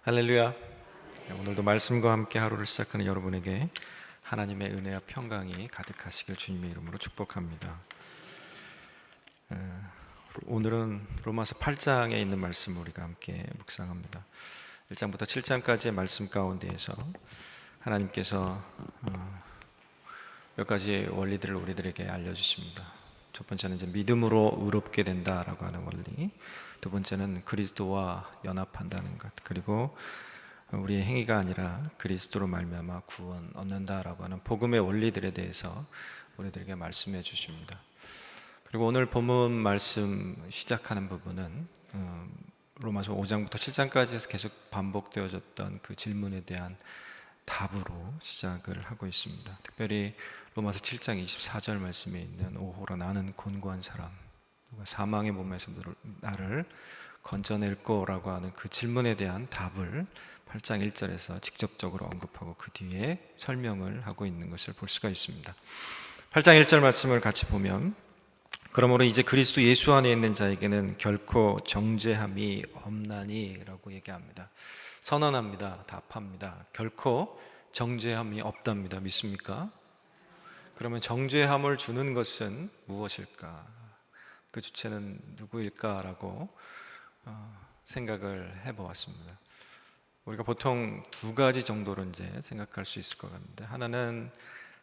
할렐루야. 오늘도 말씀과 함께 하루를 시작하는 여러분에게 하나님의 은혜와 평강이 가득하시길 주님의 이름으로 축복합니다. 오늘은 로마서 8장에 있는 말씀을 우리가 함께 묵상합니다. 1장부터 7장까지의 말씀 가운데에서 하나님께서 몇 가지 원리들을 우리들에게 알려주십니다. 첫 번째는 이제 믿음으로 의롭게 된다라고 하는 원리, 두 번째는 그리스도와 연합한다는 것, 그리고 우리의 행위가 아니라 그리스도로 말미암아 구원 얻는다라고 하는 복음의 원리들에 대해서 우리들에게 말씀해 주십니다. 그리고 오늘 본문 말씀 시작하는 부분은 로마서 5장부터 7장까지 계속 반복되어졌던 그 질문에 대한 답으로 시작을 하고 있습니다. 특별히 로마서 7장 24절 말씀에 있는 오호라 나는 곤고한 사람, 누가 사망의 몸에서 나를 건져낼 거라고 하는 그 질문에 대한 답을 8장 1절에서 직접적으로 언급하고 그 뒤에 설명을 하고 있는 것을 볼 수가 있습니다. 8장 1절 말씀을 같이 보면, 그러므로 이제 그리스도 예수 안에 있는 자에게는 결코 정죄함이 없나니 라고 얘기합니다. 선언합니다. 답합니다. 결코 정죄함이 없답니다. 믿습니까? 그러면 정죄함을 주는 것은 무엇일까? 그 주체는 누구일까라고 생각을 해보았습니다. 우리가 보통 두 가지 정도로 이제 생각할 수 있을 것 같은데, 하나는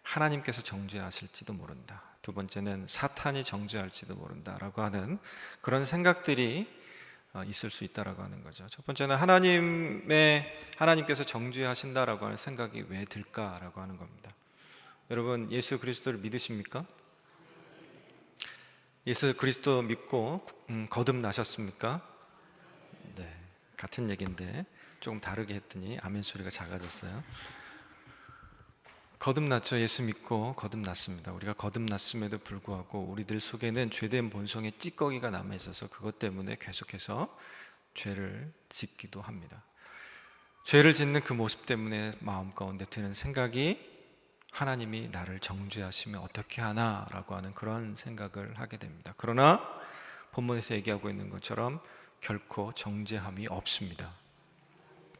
하나님께서 정죄하실지도 모른다, 두 번째는 사탄이 정죄할지도 모른다라고 하는 그런 생각들이 있을 수 있다라고 하는 거죠. 첫 번째는 하나님께서 정죄하신다라고 하는 생각이 왜 들까라고 하는 겁니다. 여러분, 예수 그리스도를 믿으십니까? 예수 그리스도 믿고 거듭나셨습니까? 네, 같은 얘기인데 조금 다르게 했더니 아멘 소리가 작아졌어요. 거듭났죠. 예수 믿고 거듭났습니다. 우리가 거듭났음에도 불구하고 우리들 속에는 죄된 본성의 찌꺼기가 남아있어서 그것 때문에 계속해서 죄를 짓기도 합니다. 죄를 짓는 그 모습 때문에 마음 가운데 드는 생각이, 하나님이 나를 정죄하시면 어떻게 하나라고 하는 그런 생각을 하게 됩니다. 그러나 본문에서 얘기하고 있는 것처럼 결코 정죄함이 없습니다.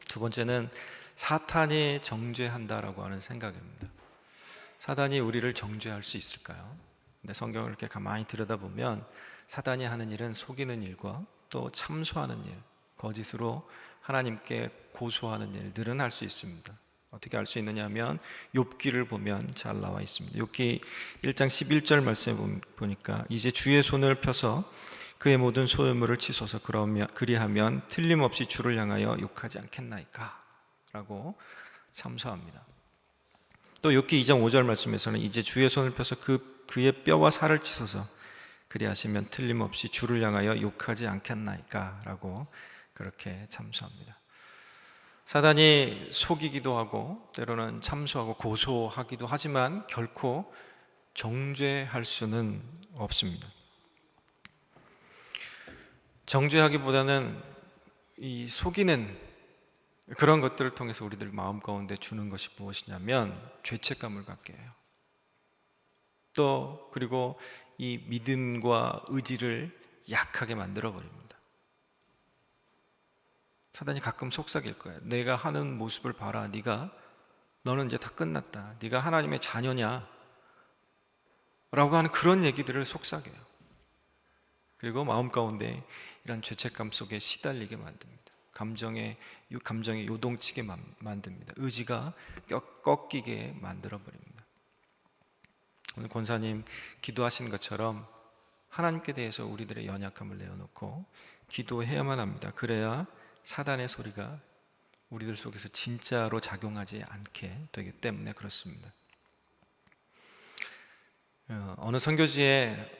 두 번째는 사탄이 정죄한다라고 하는 생각입니다. 사탄이 우리를 정죄할 수 있을까요? 근데 성경을 이렇게 가만히 들여다보면 사탄이 하는 일은 속이는 일과 또 참소하는 일, 거짓으로 하나님께 고소하는 일들은 할 수 있습니다. 어떻게 알 수 있느냐 하면 욥기를 보면 잘 나와 있습니다. 욥기 1장 11절 말씀에 보니까 이제 주의 손을 펴서 그의 모든 소유물을 치소서, 그리하면 틀림없이 주를 향하여 욕하지 않겠나이까 라고 참소합니다. 또 욥기 2장 5절 말씀에서는 이제 주의 손을 펴서 그의 뼈와 살을 치소서, 그리하시면 틀림없이 주를 향하여 욕하지 않겠나이까 라고 그렇게 참소합니다. 사단이 속이기도 하고 때로는 참소하고 고소하기도 하지만 결코 정죄할 수는 없습니다. 정죄하기보다는 이 속이는 그런 것들을 통해서 우리들 마음 가운데 주는 것이 무엇이냐면 죄책감을 갖게 해요. 또 그리고 이 믿음과 의지를 약하게 만들어 버립니다. 사단이 가끔 속삭일 거예요. 내가 하는 모습을 봐라. 너는 이제 다 끝났다. 네가 하나님의 자녀냐? 라고 하는 그런 얘기들을 속삭여요. 그리고 마음 가운데 이런 죄책감 속에 시달리게 만듭니다. 감정에 요동치게 만듭니다. 의지가 꺾이게 만들어 버립니다. 오늘 권사님 기도하신 것처럼 하나님께 대해서 우리들의 연약함을 내어놓고 기도해야만 합니다. 그래야 사단의 소리가 우리들 속에서 진짜로 작용하지 않게 되기 때문에 그렇습니다. 어느 선교지에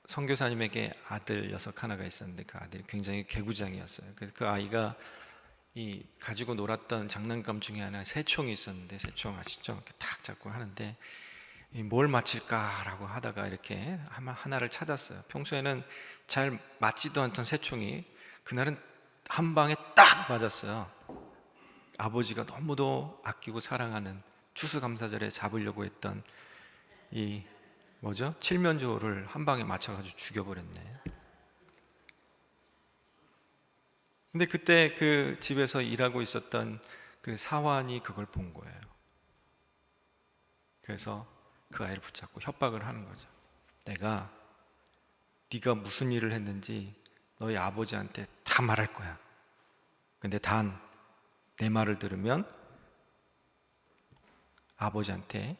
선교사님에게 아들 녀석 하나가 있었는데 그 아들이 굉장히 개구장이었어요. 그래서 그 아이가 가지고 놀았던 장난감 중에 하나 새총이 있었는데, 새총 아시죠? 이렇게 탁 잡고 하는데 뭘 맞힐까라고 하다가 이렇게 하나를 찾았어요. 평소에는 잘 맞지도 않던 새총이 그날은 한 방에 딱 맞았어요. 아버지가 너무도 아끼고 사랑하는 추수감사절에 잡으려고 했던 칠면조를 한 방에 맞춰가지고 죽여버렸네. 근데 그때 그 집에서 일하고 있었던 그 사환이 그걸 본 거예요. 그래서 그 아이를 붙잡고 협박을 하는 거죠. 내가 네가 무슨 일을 했는지 너희 아버지한테 다 말할 거야. 근데 단 내 말을 들으면 아버지한테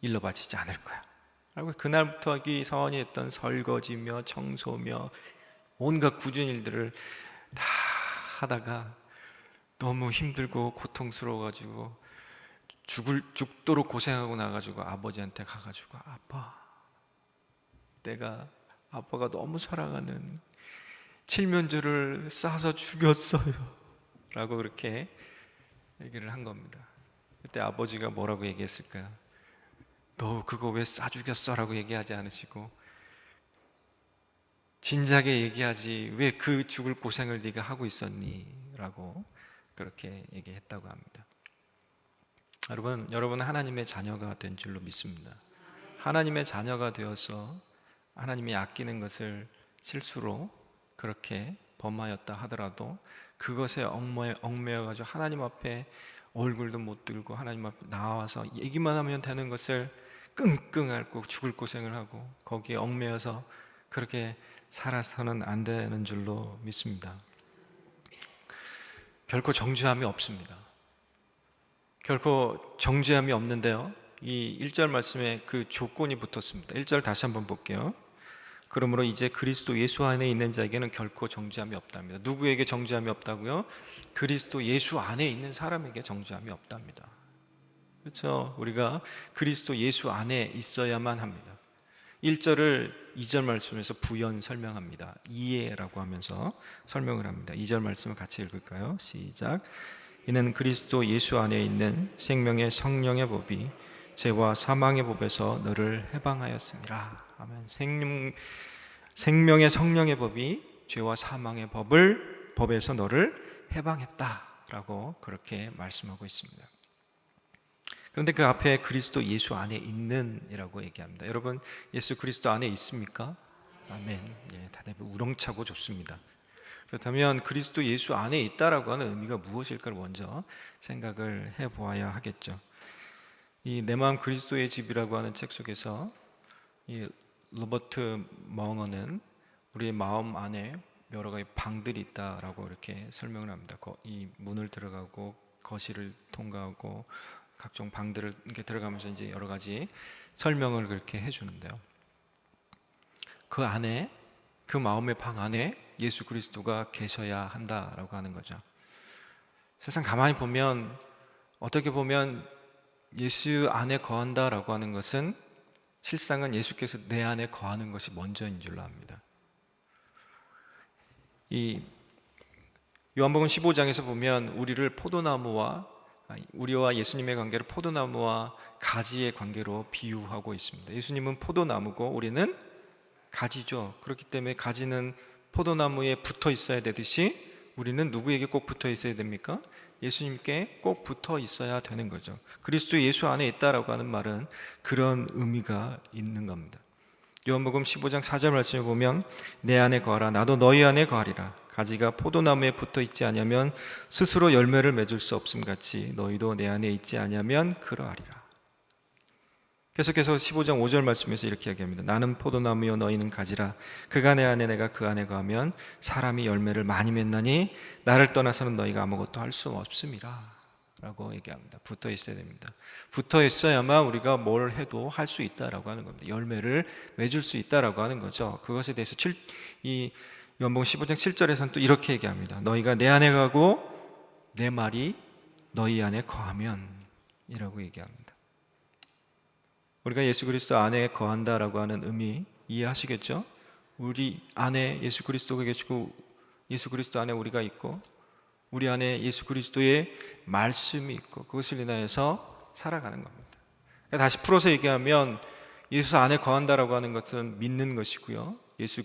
일러 바치지 않을 거야. 그리고 그날부터 이 사원이 했던 설거지며 청소며 온갖 굳은 일들을 다 하다가 너무 힘들고 고통스러워가지고 죽도록 고생하고 나가지고 아버지한테 가가지고 아빠, 내가 아빠가 너무 사랑하는 칠면조를 싸서 죽였어요 라고 그렇게 얘기를 한 겁니다. 그때 아버지가 뭐라고 얘기했을까요? 너 그거 왜 싸 죽였어? 라고 얘기하지 않으시고 진작에 얘기하지 왜 그 죽을 고생을 네가 하고 있었니? 라고 그렇게 얘기했다고 합니다. 여러분 하나님의 자녀가 된 줄로 믿습니다. 하나님의 자녀가 되어서 하나님이 아끼는 것을 실수로 그렇게 범하였다 하더라도 그것에 얽매여가지고 하나님 앞에 얼굴도 못 들고 하나님 앞에 나와서 얘기만 하면 되는 것을 끙끙 앓고 죽을 고생을 하고 거기에 얽매여서 그렇게 살아서는 안 되는 줄로 믿습니다. 결코 정죄함이 없습니다. 결코 정죄함이 없는데요, 이 1절 말씀에 그 조건이 붙었습니다. 1절 다시 한번 볼게요. 그러므로 이제 그리스도 예수 안에 있는 자에게는 결코 정죄함이 없답니다. 누구에게 정죄함이 없다고요? 그리스도 예수 안에 있는 사람에게 정죄함이 없답니다. 그렇죠? 우리가 그리스도 예수 안에 있어야만 합니다. 1절을 2절 말씀에서 부연 설명합니다. 이해라고 하면서 설명을 합니다. 2절 말씀을 같이 읽을까요? 시작. 이는 그리스도 예수 안에 있는 생명의 성령의 법이 죄와 사망의 법에서 너를 해방하였습니다. 아멘. 생명의 성령의 법이 죄와 사망의 법에서 너를 해방했다라고 그렇게 말씀하고 있습니다. 그런데 그 앞에 그리스도 예수 안에 있는이라고 얘기합니다. 여러분, 예수 그리스도 안에 있습니까? 아멘. 예, 다들 우렁차고 좋습니다. 그렇다면 그리스도 예수 안에 있다라고 하는 의미가 무엇일까를 먼저 생각을 해보아야 하겠죠. 이 내 마음 그리스도의 집이라고 하는 책 속에서 이 로버트 멍어는 우리의 마음 안에 여러 가지 방들이 있다라고 이렇게 설명을 합니다. 이 문을 들어가고 거실을 통과하고 각종 방들을 이렇게 들어가면서 이제 여러 가지 설명을 그렇게 해주는데요. 그 안에, 그 마음의 방 안에 예수 그리스도가 계셔야 한다라고 하는 거죠. 세상 가만히 보면 어떻게 보면 예수 안에 거한다라고 하는 것은 실상은 예수께서 내 안에 거하는 것이 먼저인 줄로 압니다. 이 요한복음 15장에서 보면 우리와 예수님의 관계를 포도나무와 가지의 관계로 비유하고 있습니다. 예수님은 포도나무고 우리는 가지죠. 그렇기 때문에 가지는 포도나무에 붙어 있어야 되듯이 우리는 누구에게 꼭 붙어 있어야 됩니까? 예수님께 꼭 붙어 있어야 되는 거죠. 그리스도 예수 안에 있다라고 하는 말은 그런 의미가 있는 겁니다. 요한복음 15장 4절 말씀을 보면 내 안에 거하라 나도 너희 안에 거하리라. 가지가 포도나무에 붙어 있지 아니하면 스스로 열매를 맺을 수 없음 같이 너희도 내 안에 있지 아니하면 그러하리라. 계속해서 15장 5절 말씀에서 이렇게 이야기합니다. 나는 포도나무요 너희는 가지라. 그가 내 안에 내가 그 안에 거하면 사람이 열매를 많이 맺나니 나를 떠나서는 너희가 아무것도 할 수 없음이라 라고 얘기합니다. 붙어 있어야 됩니다. 붙어 있어야만 우리가 뭘 해도 할 수 있다라고 하는 겁니다. 열매를 맺을 수 있다라고 하는 거죠. 그것에 대해서 이 요한복음 15장 7절에서는 또 이렇게 얘기합니다. 너희가 내 안에 가고 내 말이 너희 안에 거하면 이라고 얘기합니다. 우리가 예수 그리스도 안에 거한다라고 하는 의미 이해하시겠죠? 우리 안에 예수 그리스도가 계시고 예수 그리스도 안에 우리가 있고 우리 안에 예수 그리스도의 말씀이 있고 그것을 인하여서 살아가는 겁니다. 다시 풀어서 얘기하면 예수 안에 거한다라고 하는 것은 믿는 것이고요. 예수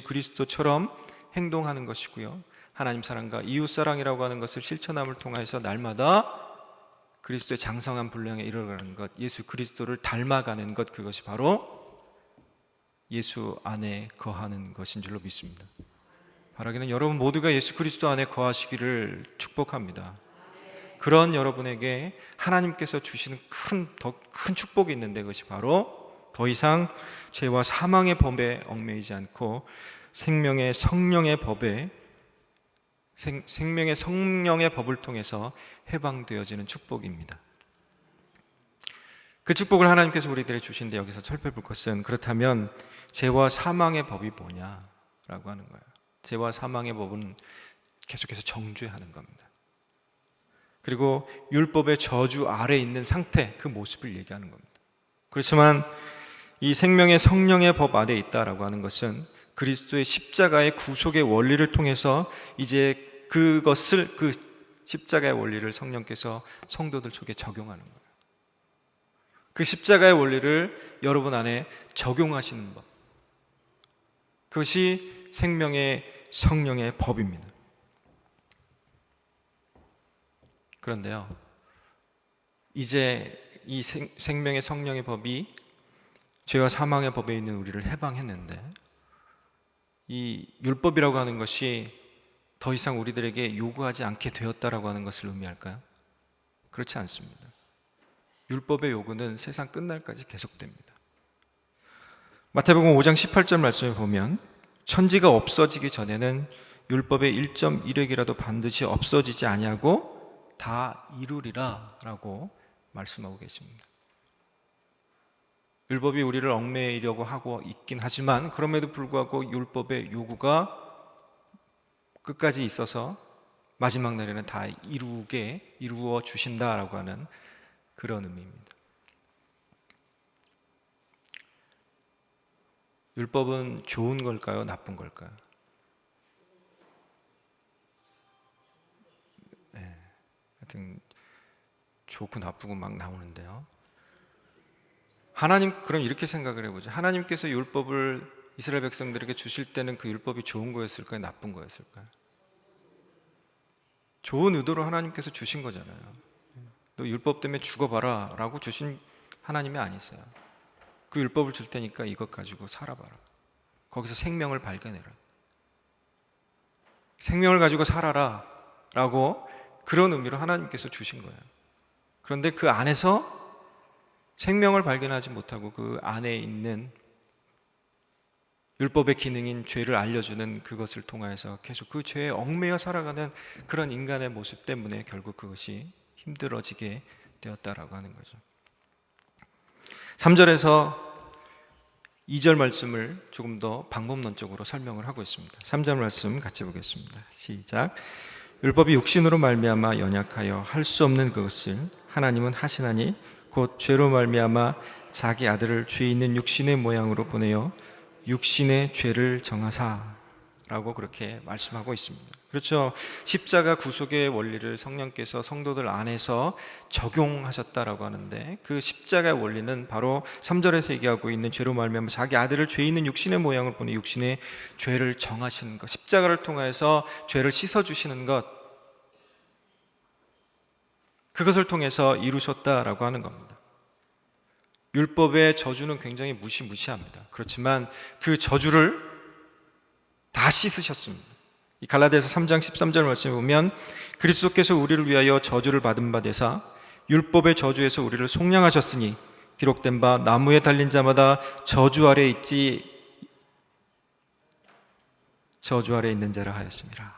그리스도처럼 행동하는 것이고요. 하나님 사랑과 이웃 사랑이라고 하는 것을 실천함을 통해서 날마다 그리스도의 장성한 분량에 이르러가는 것, 예수 그리스도를 닮아가는 것, 그것이 바로 예수 안에 거하는 것인 줄로 믿습니다. 바라기는 여러분 모두가 예수 그리스도 안에 거하시기를 축복합니다. 그런 여러분에게 하나님께서 주시는 더 큰 축복이 있는데, 그것이 바로 더 이상 죄와 사망의 법에 얽매이지 않고 생명의 성령의 법을 통해서 해방되어지는 축복입니다. 그 축복을 하나님께서 우리들에게 주신데, 여기서 살펴볼 것은, 그렇다면 죄와 사망의 법이 뭐냐라고 하는 거예요. 죄와 사망의 법은 계속해서 정죄하는 겁니다. 그리고 율법의 저주 아래 있는 상태, 그 모습을 얘기하는 겁니다. 그렇지만 이 생명의 성령의 법 아래 있다라고 하는 것은 그리스도의 십자가의 구속의 원리를 통해서 이제 그 십자가의 원리를 성령께서 성도들 속에 적용하는 거예요. 그 십자가의 원리를 여러분 안에 적용하시는 법, 그것이 생명의 성령의 법입니다. 그런데요, 이제 이 생명의 성령의 법이 죄와 사망의 법에 있는 우리를 해방했는데, 이 율법이라고 하는 것이 더 이상 우리들에게 요구하지 않게 되었다라고 하는 것을 의미할까요? 그렇지 않습니다. 율법의 요구는 세상 끝날까지 계속됩니다. 마태복음 5장 18절 말씀을 보면, 천지가 없어지기 전에는 율법의 1.1획이라도 반드시 없어지지 아니하고 다 이루리라 라고 말씀하고 계십니다. 율법이 우리를 얽매이려고 하고 있긴 하지만, 그럼에도 불구하고 율법의 요구가 끝까지 있어서 마지막 날에는 다 이루어 주신다라고 하는 그런 의미입니다. 율법은 좋은 걸까요? 나쁜 걸까요? 하여튼 좋고 나쁘고 막 나오는데요, 하나님, 그럼 이렇게 생각을 해보죠. 하나님께서 율법을 이스라엘 백성들에게 주실 때는 그 율법이 좋은 거였을까요? 나쁜 거였을까요? 좋은 의도로 하나님께서 주신 거잖아요. 너 율법 때문에 죽어봐라 라고 주신 하나님이 아니세요. 그 율법을 줄 테니까 이것 가지고 살아봐라, 거기서 생명을 발견해라, 생명을 가지고 살아라 라고, 그런 의미로 하나님께서 주신 거예요. 그런데 그 안에서 생명을 발견하지 못하고 그 안에 있는 율법의 기능인 죄를 알려주는 그것을 통하여서 계속 그 죄에 얽매여 살아가는 그런 인간의 모습 때문에 결국 그것이 힘들어지게 되었다라고 하는 거죠. 3절에서 2절 말씀을 조금 더 방법론적으로 설명을 하고 있습니다. 3절 말씀 같이 보겠습니다. 시작. 율법이 육신으로 말미암아 연약하여 할 수 없는 그것을 하나님은 하시나니 곧 죄로 말미암아 자기 아들을 죄 있는 육신의 모양으로 보내어 육신의 죄를 정하사라고 그렇게 말씀하고 있습니다. 그렇죠. 십자가 구속의 원리를 성령께서 성도들 안에서 적용하셨다라고 하는데, 그 십자가의 원리는 바로 3절에서 얘기하고 있는 죄로 말미암아 자기 아들을 죄 있는 육신의 모양을 보내 육신의 죄를 정하시는 것, 십자가를 통해서 죄를 씻어주시는 것, 그것을 통해서 이루셨다라고 하는 겁니다. 율법의 저주는 굉장히 무시합니다. 그렇지만 그 저주를 다 씻으셨습니다. 이 갈라디아서 3장 13절 말씀에 보면, 그리스도께서 우리를 위하여 저주를 받은 바 되사 율법의 저주에서 우리를 속량하셨으니 기록된 바 나무에 달린 자마다 저주 아래 있는 자라 하였습니다.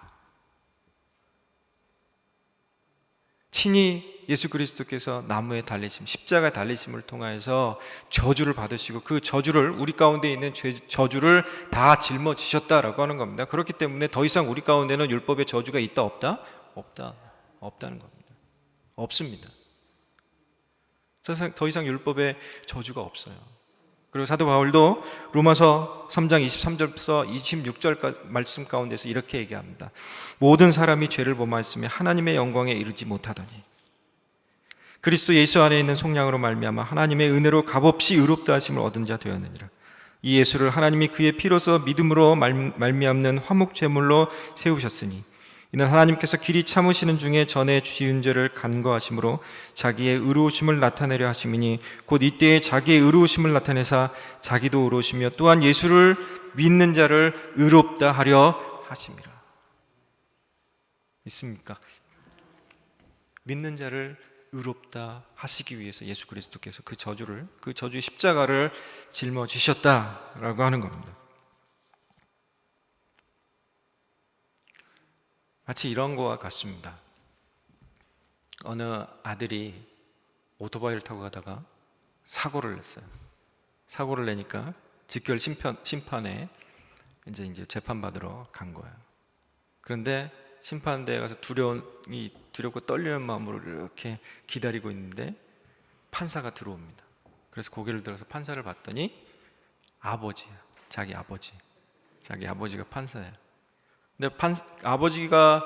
친히 예수 그리스도께서 나무에 달리심, 십자가에 달리심을 통하여서 저주를 받으시고, 그 저주를, 우리 가운데 있는 저주를 다 짊어지셨다라고 하는 겁니다. 그렇기 때문에 더 이상 우리 가운데는 율법의 저주가 있다 없다? 없다는 겁니다. 없습니다. 더 이상 율법의 저주가 없어요. 그리고 사도 바울도 로마서 3장 23절부터 26절 말씀 가운데서 이렇게 얘기합니다. 모든 사람이 죄를 범하였으며 하나님의 영광에 이르지 못하더니 그리스도 예수 안에 있는 속량으로 말미암아 하나님의 은혜로 값없이 의롭다 하심을 얻은 자 되었느니라. 이 예수를 하나님이 그의 피로서 믿음으로 말미암는 화목 제물로 세우셨으니 이는 하나님께서 길이 참으시는 중에 전에 지은 죄를 간과하심으로 자기의 의로우심을 나타내려 하심이니 곧 이때에 자기의 의로우심을 나타내사 자기도 의로우시며 또한 예수를 믿는 자를 의롭다 하려 하심이라. 있습니까? 믿는 자를 의롭다 하시기 위해서 예수 그리스도께서 그 저주의 십자가를 짊어지셨다라고 하는 겁니다. 마치 이런 거와 같습니다. 어느 아들이 오토바이를 타고 가다가 사고를 냈어요. 사고를 내니까 직결 심판에 이제 재판받으러 간 거예요. 그런데 심판대에 가서 두렵고 떨리는 마음으로 이렇게 기다리고 있는데 판사가 들어옵니다. 그래서 고개를 들어서 판사를 봤더니 아버지야. 자기 아버지가 판사예요. 근데 아버지가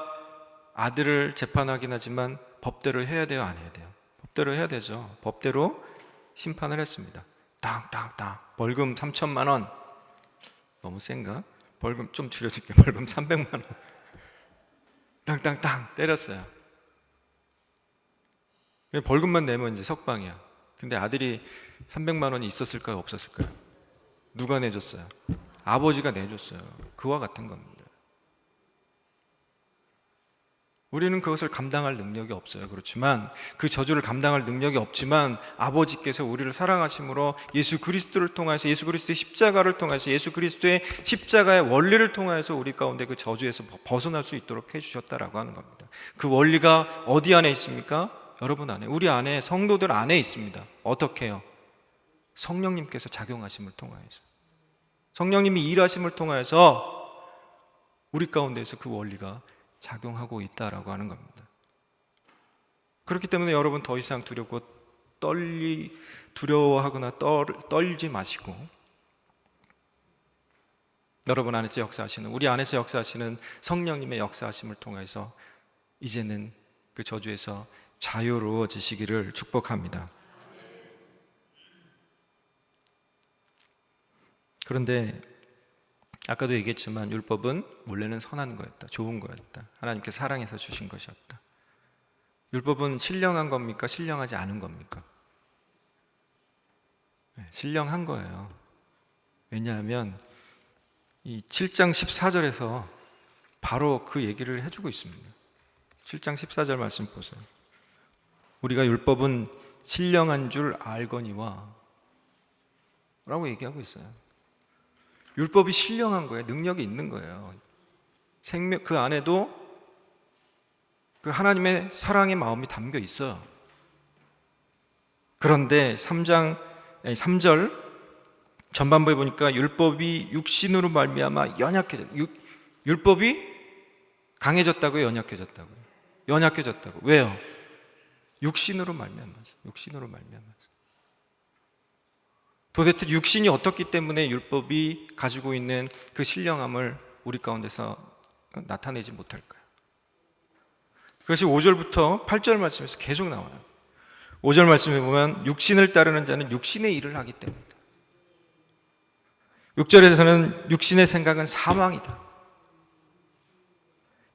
아들을 재판하긴 하지만 법대로 해야 돼요, 안 해야 돼요? 법대로 해야 되죠. 법대로 심판을 했습니다. 땅땅땅 벌금 3천만 원. 너무 센가? 벌금 좀 줄여줄게. 벌금 300만 원. 땅땅땅 때렸어요. 벌금만 내면 이제 석방이야. 근데 아들이 300만 원이 있었을까요, 없었을까요? 누가 내줬어요? 아버지가 내줬어요. 그와 같은 겁니다. 우리는 그것을 감당할 능력이 없어요. 그렇지만 그 저주를 감당할 능력이 없지만 아버지께서 우리를 사랑하심으로 예수 그리스도를 통해서, 예수 그리스도의 십자가를 통해서, 예수 그리스도의 십자가의 원리를 통해서 우리 가운데 그 저주에서 벗어날 수 있도록 해주셨다라고 하는 겁니다. 그 원리가 어디 안에 있습니까? 여러분 안에, 우리 안에, 성도들 안에 있습니다. 어떻게 해요? 성령님께서 작용하심을 통하여서, 성령님이 일하심을 통해서 우리 가운데에서 그 원리가 작용하고 있다라고 하는 겁니다. 그렇기 때문에 여러분 더 이상 두려워하거나 떨지 마시고, 여러분 안에서 역사하시는, 우리 안에서 역사하시는 성령님의 역사하심을 통해서 이제는 그 저주에서 자유로워지시기를 축복합니다. 그런데 아까도 얘기했지만 율법은 원래는 선한 거였다, 좋은 거였다. 하나님께서 사랑해서 주신 것이었다. 율법은 신령한 겁니까? 신령하지 않은 겁니까? 네, 신령한 거예요. 왜냐하면 이 7장 14절에서 바로 그 얘기를 해주고 있습니다. 7장 14절 말씀 보세요. 우리가 율법은 신령한 줄 알거니와 라고 얘기하고 있어요. 율법이 신령한 거예요. 능력이 있는 거예요. 그 안에도 그 하나님의 사랑의 마음이 담겨 있어요. 그런데 3절 전반부에 보니까 율법이 육신으로 말미암아 율법이 강해졌다고요, 연약해졌다고요? 연약해졌다고. 왜요? 육신으로 말미암아서. 도대체 육신이 어떻기 때문에 율법이 가지고 있는 그 신령함을 우리 가운데서 나타내지 못할까요? 그것이 5절부터 8절 말씀에서 계속 나와요. 5절 말씀에 보면 육신을 따르는 자는 육신의 일을 하기 때문이다. 6절에서는 육신의 생각은 사망이다.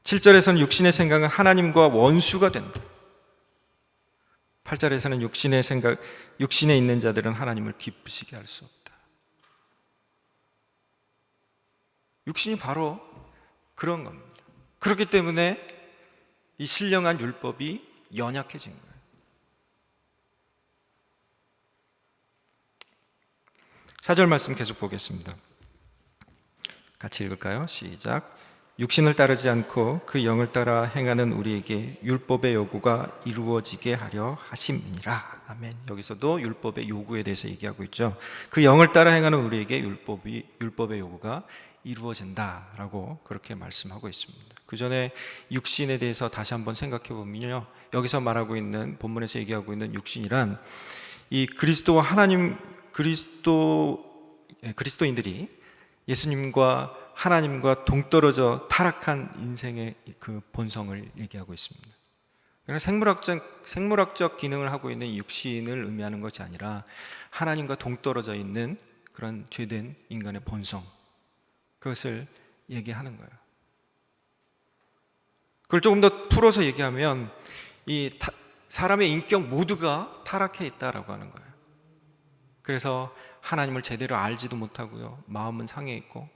7절에서는 육신의 생각은 하나님과 원수가 된다. 8절에서는 육신에 있는 자들은 하나님을 기쁘시게 할 수 없다. 육신이 바로 그런 겁니다. 그렇기 때문에 이 신령한 율법이 연약해진 거예요. 사절 말씀 계속 보겠습니다. 같이 읽을까요? 시작. 육신을 따르지 않고 그 영을 따라 행하는 우리에게 율법의 요구가 이루어지게 하려 하심이니라. 아멘. 여기서도 율법의 요구에 대해서 얘기하고 있죠. 그 영을 따라 행하는 우리에게 율법의 요구가 이루어진다라고 그렇게 말씀하고 있습니다. 그 전에 육신에 대해서 다시 한번 생각해 보면요, 여기서 말하고 있는, 본문에서 얘기하고 있는 육신이란 이 그리스도와 그리스도인들이 예수님과 하나님과 동떨어져 타락한 인생의 그 본성을 얘기하고 있습니다. 그러니까 생물학적 기능을 하고 있는 육신을 의미하는 것이 아니라 하나님과 동떨어져 있는 그런 죄된 인간의 본성, 그것을 얘기하는 거예요. 그걸 조금 더 풀어서 얘기하면 이 사람의 인격 모두가 타락해 있다라고 하는 거예요. 그래서 하나님을 제대로 알지도 못하고요, 마음은 상해 있고,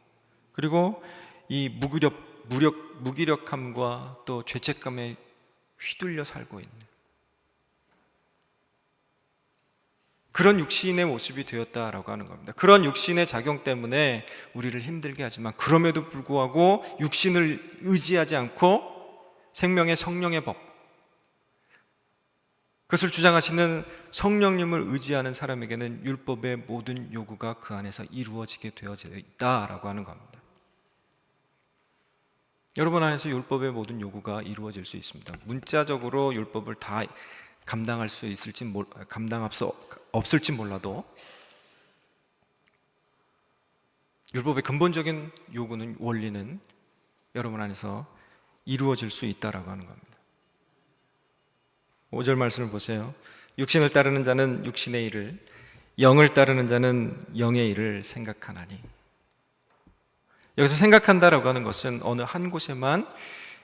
그리고 이 무기력함과 또 죄책감에 휘둘려 살고 있는 그런 육신의 모습이 되었다라고 하는 겁니다. 그런 육신의 작용 때문에 우리를 힘들게 하지만 그럼에도 불구하고 육신을 의지하지 않고 생명의 성령의 법, 그것을 주장하시는 성령님을 의지하는 사람에게는 율법의 모든 요구가 그 안에서 이루어지게 되어져 있다라고 하는 겁니다. 여러분 안에서 율법의 모든 요구가 이루어질 수 있습니다. 문자적으로 율법을 다 감당할 수 있을지 감당할 수 없을지 몰라도 율법의 근본적인 요구는 원리는 여러분 안에서 이루어질 수 있다라고 하는 겁니다. 5절 말씀을 보세요. 육신을 따르는 자는 육신의 일을, 영을 따르는 자는 영의 일을 생각하나니. 여기서 생각한다라고 하는 것은 어느 한 곳에만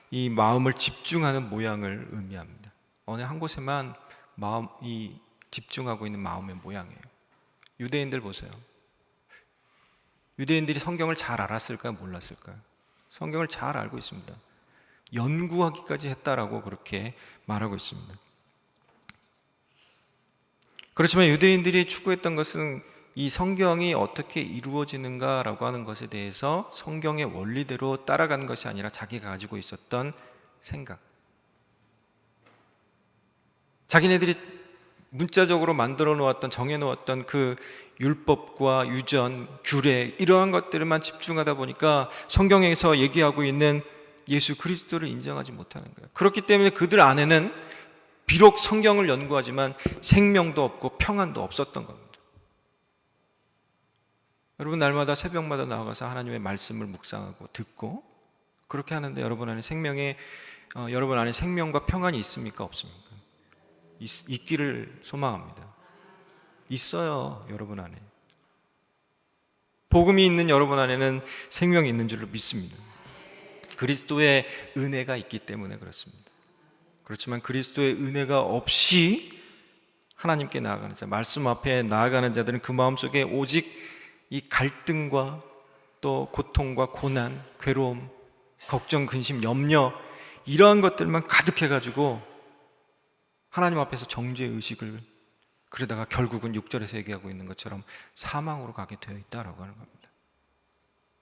이 마음을 집중하는 모양을 의미합니다. 어느 한 곳에만 마음이 집중하고 있는 마음의 모양이에요. 유대인들 보세요. 유대인들이 성경을 잘 알았을까요? 몰랐을까요? 성경을 잘 알고 있습니다. 연구하기까지 했다라고 그렇게 말하고 있습니다. 그렇지만 유대인들이 추구했던 것은 이 성경이 어떻게 이루어지는가라고 하는 것에 대해서 성경의 원리대로 따라간 것이 아니라 자기가 가지고 있었던 생각, 자기네들이 문자적으로 만들어 놓았던, 정해 놓았던 그 율법과 유전, 규례 이러한 것들만 집중하다 보니까 성경에서 얘기하고 있는 예수 그리스도를 인정하지 못하는 거예요. 그렇기 때문에 그들 안에는 비록 성경을 연구하지만 생명도 없고 평안도 없었던 겁니다. 여러분 날마다 새벽마다 나가서 하나님의 말씀을 묵상하고 듣고 그렇게 하는데 여러분 안에 생명과 평안이 있습니까? 없습니까? 있기를 소망합니다. 있어요, 여러분 안에. 복음이 있는 여러분 안에는 생명이 있는 줄로 믿습니다. 그리스도의 은혜가 있기 때문에 그렇습니다. 그렇지만 그리스도의 은혜가 없이 하나님께 나아가는 자, 말씀 앞에 나아가는 자들은 그 마음속에 오직 이 갈등과 또 고통과 고난, 괴로움, 걱정, 근심, 염려 이러한 것들만 가득해가지고 하나님 앞에서 정죄의 의식을, 그러다가 결국은 6절에서 얘기하고 있는 것처럼 사망으로 가게 되어 있다라고 하는 겁니다.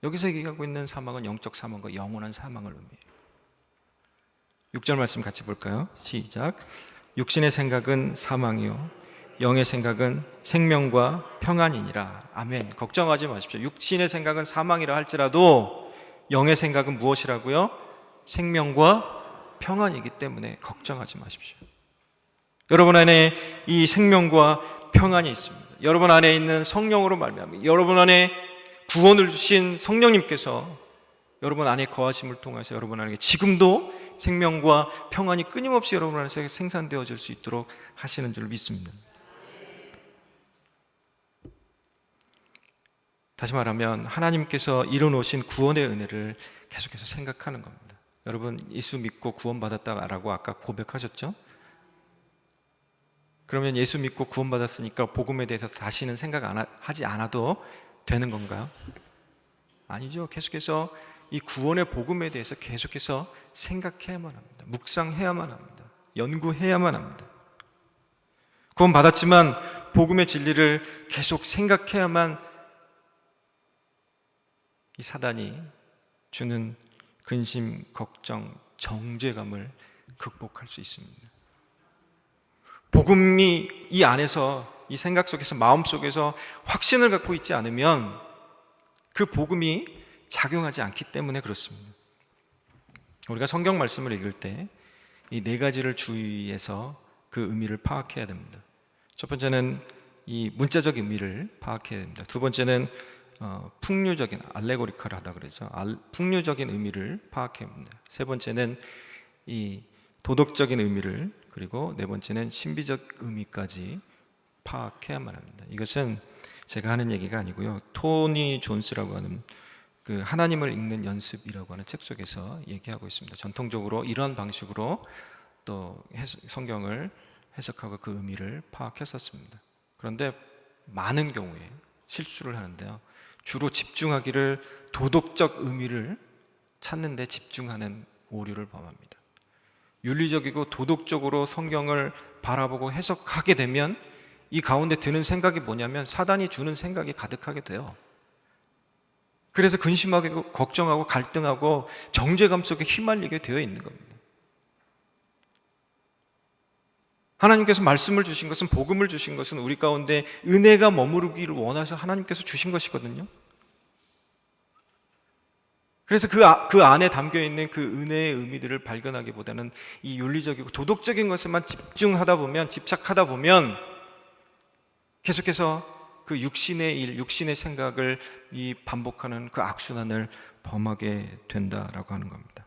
여기서 얘기하고 있는 사망은 영적 사망과 영원한 사망을 의미해요. 6절 말씀 같이 볼까요? 시작. 육신의 생각은 사망이요 영의 생각은 생명과 평안이니라. 아멘. 걱정하지 마십시오. 육신의 생각은 사망이라 할지라도 영의 생각은 무엇이라고요? 생명과 평안이기 때문에 걱정하지 마십시오. 여러분 안에 이 생명과 평안이 있습니다. 여러분 안에 있는 성령으로 말미암아 여러분 안에 구원을 주신 성령님께서 여러분 안에 거하심을 통해서 여러분 안에 지금도 생명과 평안이 끊임없이 여러분 안에서 생산되어질 수 있도록 하시는 줄 믿습니다. 다시 말하면 하나님께서 이뤄놓으신 구원의 은혜를 계속해서 생각하는 겁니다. 여러분 예수 믿고 구원받았다라고 아까 고백하셨죠? 그러면 예수 믿고 구원받았으니까 복음에 대해서 다시는 하지 않아도 되는 건가요? 아니죠. 계속해서 이 구원의 복음에 대해서 계속해서 생각해야만 합니다. 묵상해야만 합니다. 연구해야만 합니다. 구원받았지만 복음의 진리를 계속 생각해야만 이 사단이 주는 근심, 걱정, 정죄감을 극복할 수 있습니다. 복음이 이 안에서, 이 생각 속에서, 마음 속에서 확신을 갖고 있지 않으면 그 복음이 작용하지 않기 때문에 그렇습니다. 우리가 성경 말씀을 읽을 때 이 네 가지를 주의해서 그 의미를 파악해야 됩니다. 첫 번째는 이 문자적 의미를 파악해야 됩니다. 두 번째는 풍류적인, 알레고리컬하다 그러죠. 풍류적인 의미를 파악해야 합니다. 세 번째는 이 도덕적인 의미를, 그리고 네 번째는 신비적 의미까지 파악해야만 합니다. 이것은 제가 하는 얘기가 아니고요. 토니 존스라고 하는 그 하나님을 읽는 연습이라고 하는 책 속에서 얘기하고 있습니다. 전통적으로 이런 방식으로 또 성경을 해석하고 그 의미를 파악했었습니다. 그런데 많은 경우에 실수를 하는데요. 주로 집중하기를 도덕적 의미를 찾는 데 집중하는 오류를 범합니다. 윤리적이고 도덕적으로 성경을 바라보고 해석하게 되면 이 가운데 드는 생각이 뭐냐면 사단이 주는 생각이 가득하게 돼요. 그래서 근심하고 걱정하고 갈등하고 정죄감 속에 휘말리게 되어 있는 겁니다. 하나님께서 말씀을 주신 것은, 복음을 주신 것은 우리 가운데 은혜가 머무르기를 원하셔 하나님께서 주신 것이거든요. 그래서 그 안에 담겨있는 그 은혜의 의미들을 발견하기보다는 이 윤리적이고 도덕적인 것에만 집착하다 보면 계속해서 그 육신의 일, 육신의 생각을 이 반복하는 그 악순환을 범하게 된다라고 하는 겁니다.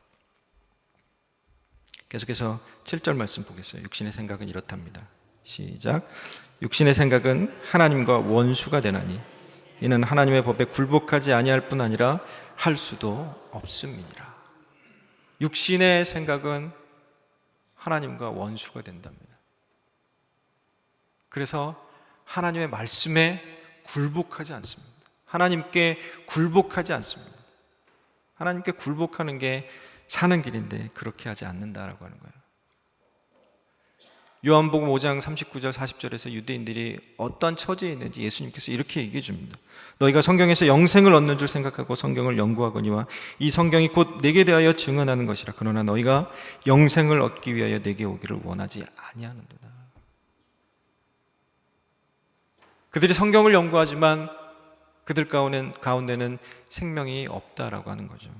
계속해서 7절 말씀 보겠어요. 육신의 생각은 이렇답니다. 시작. 육신의 생각은 하나님과 원수가 되나니 이는 하나님의 법에 굴복하지 아니할 뿐 아니라 할 수도 없음이니라. 육신의 생각은 하나님과 원수가 된답니다. 그래서 하나님의 말씀에 굴복하지 않습니다. 하나님께 굴복하지 않습니다. 하나님께 굴복하는 게 사는 길인데 그렇게 하지 않는다라고 하는 거예요. 요한복음 5장 39절 40절에서 유대인들이 어떤 처지에 있는지 예수님께서 이렇게 얘기해 줍니다. 너희가 성경에서 영생을 얻는 줄 생각하고 성경을 연구하거니와 이 성경이 곧 내게 대하여 증언하는 것이라. 그러나 너희가 영생을 얻기 위하여 내게 오기를 원하지 아니하는도다. 그들이 성경을 연구하지만 그들 가운데는 생명이 없다라고 하는 거죠.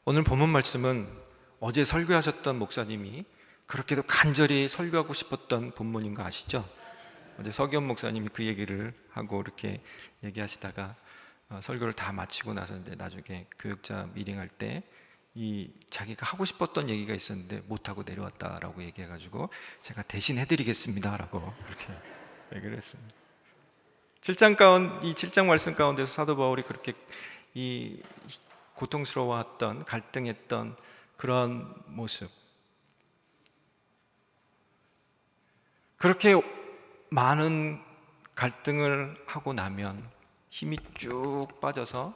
오늘 본문 말씀은 어제 설교하셨던 목사님이 그렇게도 간절히 설교하고 싶었던 본문인 거 아시죠? 어제 서기현 목사님이 그 얘기를 하고 이렇게 얘기하시다가 설교를 다 마치고 나서 이제 나중에 교육자 미팅할 때 이 자기가 하고 싶었던 얘기가 있었는데 못하고 내려왔다라고 얘기해가지고 제가 대신 해드리겠습니다라고 그렇게 얘기를 했습니다. 7장 말씀 가운데서 사도 바울이 그렇게 이 고통스러워했던, 갈등했던 그런 모습, 그렇게 많은 갈등을 하고 나면 힘이 쭉 빠져서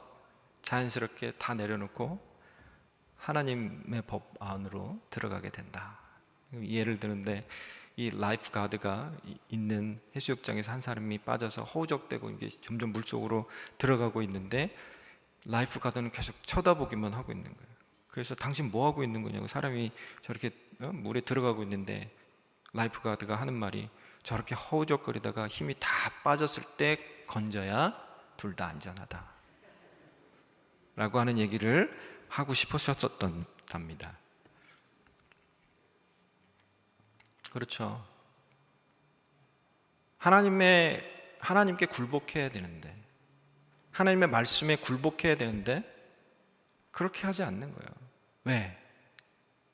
자연스럽게 다 내려놓고 하나님의 법 안으로 들어가게 된다. 예를 드는데 이 라이프 가드가 있는 해수욕장에서 한 사람이 빠져서 허우적대고 이제 점점 물속으로 들어가고 있는데 라이프 가드는 계속 쳐다보기만 하고 있는 거예요. 그래서 당신 뭐 하고 있는 거냐고, 사람이 저렇게 물에 들어가고 있는데 라이프 가드가 하는 말이 저렇게 허우적거리다가 힘이 다 빠졌을 때 건져야 둘 다 안전하다 라고 하는 얘기를 하고 싶으셨답니다. 그렇죠. 하나님께 굴복해야 되는데, 하나님의 말씀에 굴복해야 되는데 그렇게 하지 않는 거예요. 왜?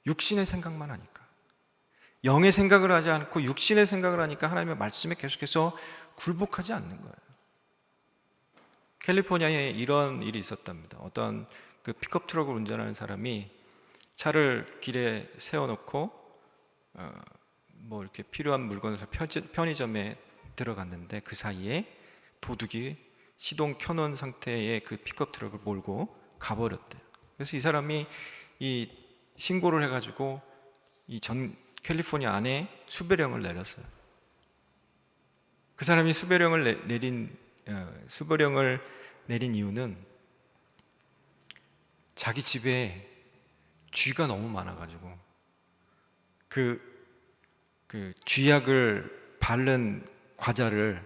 육신의 생각만 하니까. 영의 생각을 하지 않고 육신의 생각을 하니까 하나님의 말씀에 계속해서 굴복하지 않는 거예요. 캘리포니아에 이런 일이 있었답니다. 어떤 그 픽업 트럭을 운전하는 사람이 차를 길에 세워놓고 뭐 이렇게 필요한 물건을 편의점에 들어갔는데 그 사이에 도둑이 시동 켜놓은 상태의 그 픽업 트럭을 몰고 가버렸대요. 그래서 이 사람이 이 신고를 해가지고 이 전 캘리포니아 안에 수배령을 내렸어요. 그 사람이 수배령을 내린 이유는 자기 집에 쥐가 너무 많아가지고 그 쥐약을 바른 과자를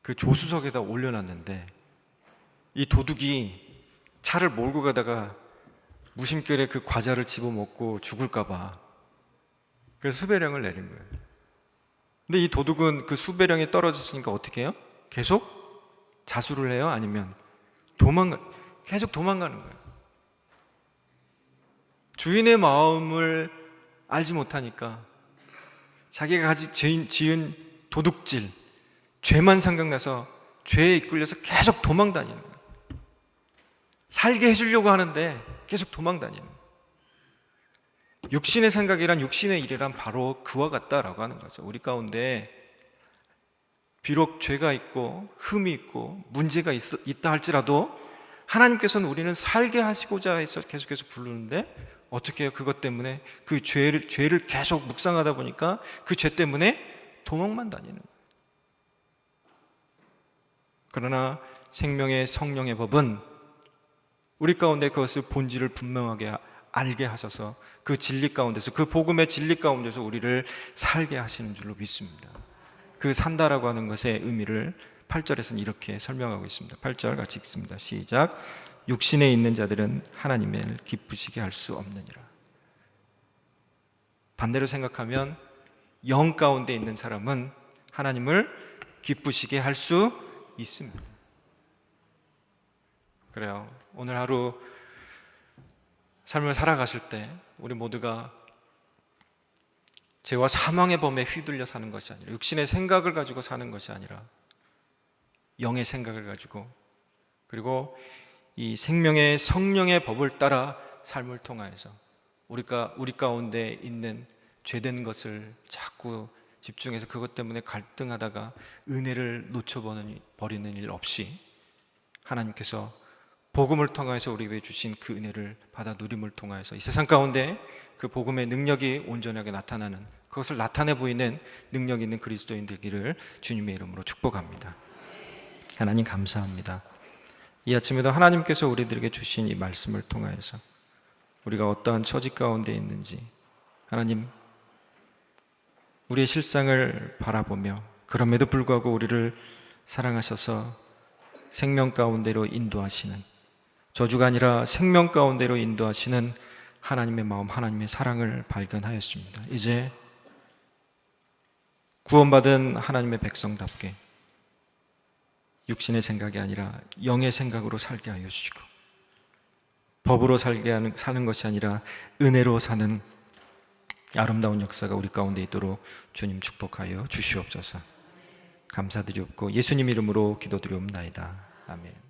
그 조수석에다 올려놨는데 이 도둑이 차를 몰고 가다가 무심결에 그 과자를 집어먹고 죽을까봐 그래서 수배령을 내린 거예요. 근데 이 도둑은 그 수배령이 떨어졌으니까 어떻게 해요? 계속 자수를 해요? 아니면 계속 도망가는 거예요. 주인의 마음을 알지 못하니까 자기가 지은 도둑질, 죄만 생각나서 죄에 이끌려서 계속 도망다니는 거예요. 살게 해주려고 하는데 계속 도망다니는 거예요. 육신의 생각이란, 육신의 일이란 바로 그와 같다라고 하는 거죠. 우리 가운데 비록 죄가 있고 흠이 있고 문제가 있다 할지라도 하나님께서는 우리는 살게 하시고자 해서 계속해서 부르는데 어떻게 해요? 그것 때문에 그 죄를 계속 묵상하다 보니까 그 죄 때문에 도망만 다니는 거예요. 그러나 생명의 성령의 법은 우리 가운데 그것을 본질을 분명하게 알게 하셔서 그 진리 가운데서, 그 복음의 진리 가운데서 우리를 살게 하시는 줄로 믿습니다. 그 산다라고 하는 것의 의미를 8절에서는 이렇게 설명하고 있습니다. 8절 같이 읽습니다. 시작. 육신에 있는 자들은 하나님을 기쁘시게 할 수 없느니라. 반대로 생각하면 영 가운데 있는 사람은 하나님을 기쁘시게 할 수 있습니다. 그래요. 오늘 하루 삶을 살아가실 때 우리 모두가 죄와 사망의 범에 휘둘려 사는 것이 아니라, 육신의 생각을 가지고 사는 것이 아니라 영의 생각을 가지고, 그리고 이 생명의 성령의 법을 따라 삶을 통하여서 우리 가운데 있는 죄된 것을 자꾸 집중해서 그것 때문에 갈등하다가 은혜를 놓쳐버리는 일 없이 하나님께서 복음을 통하여서 우리에게 주신 그 은혜를 받아 누림을 통하여서 이 세상 가운데 그 복음의 능력이 온전하게 나타나는, 그것을 나타내 보이는 능력 있는 그리스도인 되기를 주님의 이름으로 축복합니다. 하나님 감사합니다. 이 아침에도 하나님께서 우리들에게 주신 이 말씀을 통하여서 우리가 어떠한 처지 가운데 있는지 하나님 우리의 실상을 바라보며, 그럼에도 불구하고 우리를 사랑하셔서 생명 가운데로 인도하시는, 저주가 아니라 생명 가운데로 인도하시는 하나님의 마음, 하나님의 사랑을 발견하였습니다. 이제 구원받은 하나님의 백성답게 육신의 생각이 아니라 영의 생각으로 살게 하여 주시고, 법으로 사는 것이 아니라 은혜로 사는 아름다운 역사가 우리 가운데 있도록 주님 축복하여 주시옵소서. 감사드리옵고 예수님 이름으로 기도드리옵나이다. 아멘.